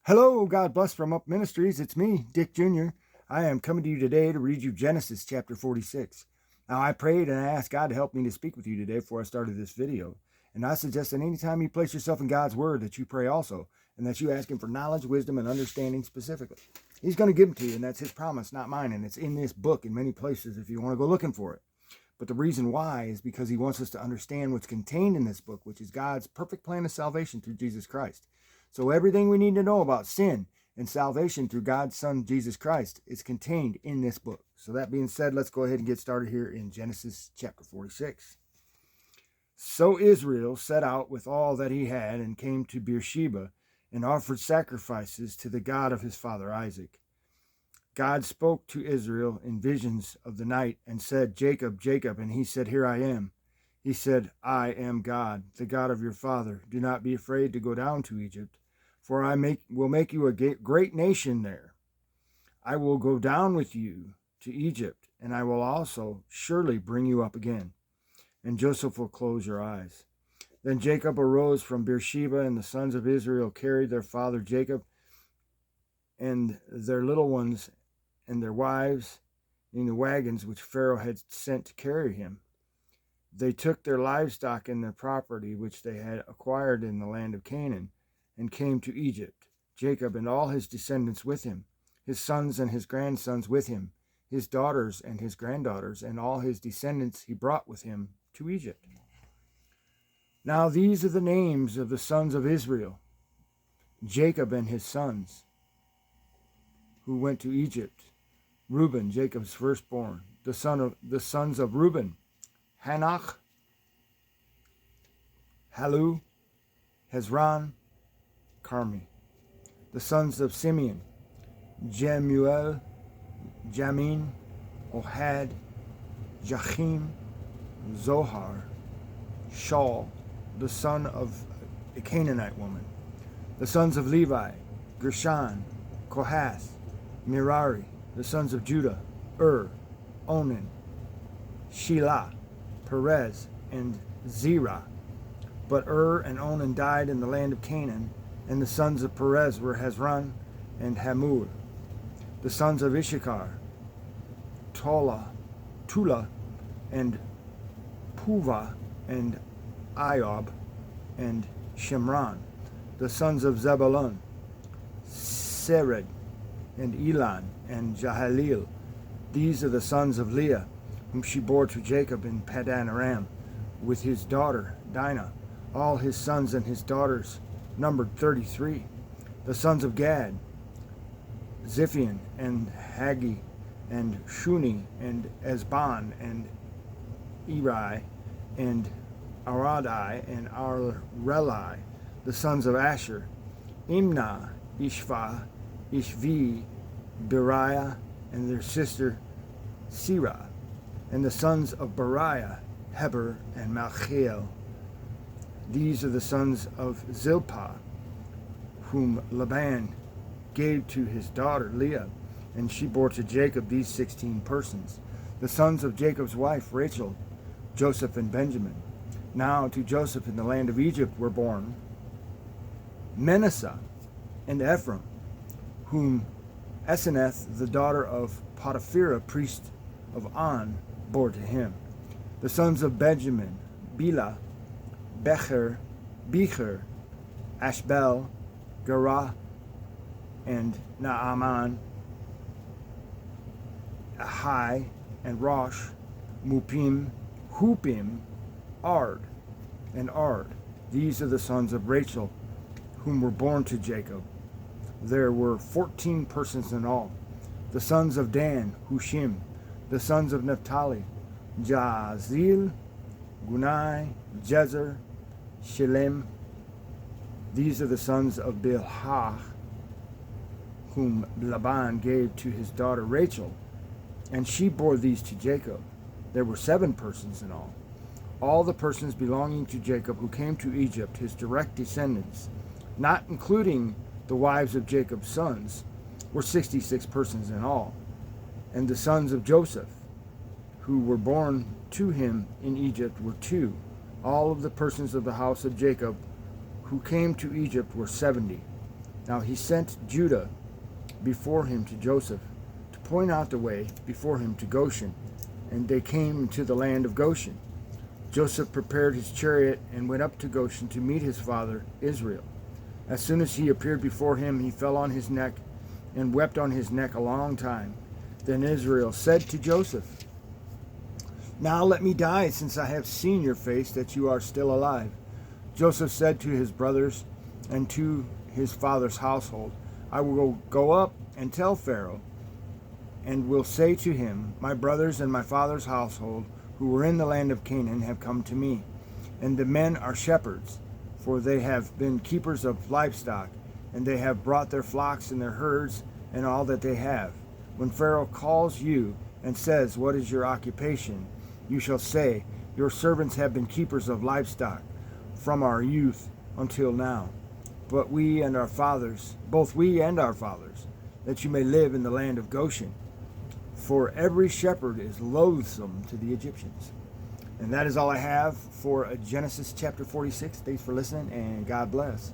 Hello, God bless from Up Ministries. It's me, Dick Jr. I am coming to you today to read you Genesis chapter 46. Now, I prayed and I asked God to help me to speak with you today before I started this video. And I suggest that anytime you place yourself in God's Word, that you pray also, and that you ask Him for knowledge, wisdom, and understanding specifically. He's going to give them to you, and that's His promise, not mine. And it's in this book in many places if you want to go looking for it. But the reason why is because He wants us to understand what's contained in this book, which is God's perfect plan of salvation through Jesus Christ. So everything we need to know about sin and salvation through God's Son, Jesus Christ, is contained in this book. So that being said, let's go ahead and get started here in Genesis chapter 46. So Israel set out with all that he had and came to Beersheba and offered sacrifices to the God of his father Isaac. God spoke to Israel in visions of the night and said, "Jacob, Jacob," and he said, "Here I am." He said, "I am God, the God of your father. Do not be afraid to go down to Egypt, for I will make you a great nation there. I will go down with you to Egypt, and I will also surely bring you up again, and Joseph will close your eyes." Then Jacob arose from Beersheba, and the sons of Israel carried their father Jacob and their little ones and their wives in the wagons which Pharaoh had sent to carry him. They took their livestock and their property which they had acquired in the land of Canaan, and came to Egypt, Jacob and all his descendants with him, his sons and his grandsons with him, his daughters and his granddaughters, and all his descendants he brought with him to Egypt. Now these are the names of the sons of Israel, Jacob and his sons, who went to Egypt. Reuben, Jacob's firstborn, the sons of Reuben, Hanach, Halu, Hezron, Carmi. The sons of Simeon, Jemuel, Jamin, Ohad, Jachim, Zohar, Shaul, the son of a Canaanite woman. The sons of Levi, Gershon, Kohath, Merari. The sons of Judah, Onan, Shelah, Perez, and Zerah. But and Onan died in the land of Canaan, and the sons of Perez were Hezron and Hamul. The sons of Issachar, Tola, and Puvah, and Iob, and Shimron. The sons of Zebulun, Sered, and Elon, and Jahaleel. These are the sons of Leah, whom she bore to Jacob in Paddan Aram, with his daughter Dinah. All his sons and his daughters numbered 33. The sons of Gad, Ziphion, and Haggi, and Shuni, and Esbon, and Eri, and Aradai, and Arelai. The sons of Asher, Imnah, Ishva, Ishvi, Beriah, and their sister Sirah. And the sons of Beriah, Heber, and Malchiel. These are the sons of Zilpah, whom Laban gave to his daughter Leah, and she bore to Jacob these 16 persons. The sons of Jacob's wife Rachel, Joseph and Benjamin. Now to Joseph in the land of Egypt were born Manasseh and Ephraim, whom Asenath, the daughter of Potipharah, priest of On, bore to him. The sons of Benjamin, Bela, Becher, Ashbel, Gerah, and Naaman, Ahai, and Rosh, Mupim, Hupim, Ard, and Ard. These are the sons of Rachel, whom were born to Jacob. There were 14 persons in all. The sons of Dan, Hushim. The sons of Naphtali, Jazil, Gunai, Jezer, Shilem. These are the sons of Bilhah, whom Laban gave to his daughter Rachel, and she bore these to Jacob. There were 7 persons in all. All the persons belonging to Jacob who came to Egypt, his direct descendants, not including the wives of Jacob's sons, were 66 persons in all. And the sons of Joseph, who were born to him in Egypt, were 2. All of the persons of the house of Jacob who came to Egypt were 70. Now he sent Judah before him to Joseph, to point out the way before him to Goshen, and they came to the land of Goshen. Joseph prepared his chariot and went up to Goshen to meet his father Israel. As soon as he appeared before him, he fell on his neck and wept on his neck a long time. Then Israel said to Joseph, "Now let me die, since I have seen your face, that you are still alive." Joseph said to his brothers and to his father's household, "I will go up and tell Pharaoh, and will say to him, my brothers and my father's household, who were in the land of Canaan, have come to me. And the men are shepherds, for they have been keepers of livestock, and they have brought their flocks and their herds and all that they have. When Pharaoh calls you and says, 'What is your occupation?' you shall say, 'Your servants have been keepers of livestock from our youth until now. Both we and our fathers, that you may live in the land of Goshen. For every shepherd is loathsome to the Egyptians." And that is all I have for Genesis chapter 46. Thanks for listening, and God bless.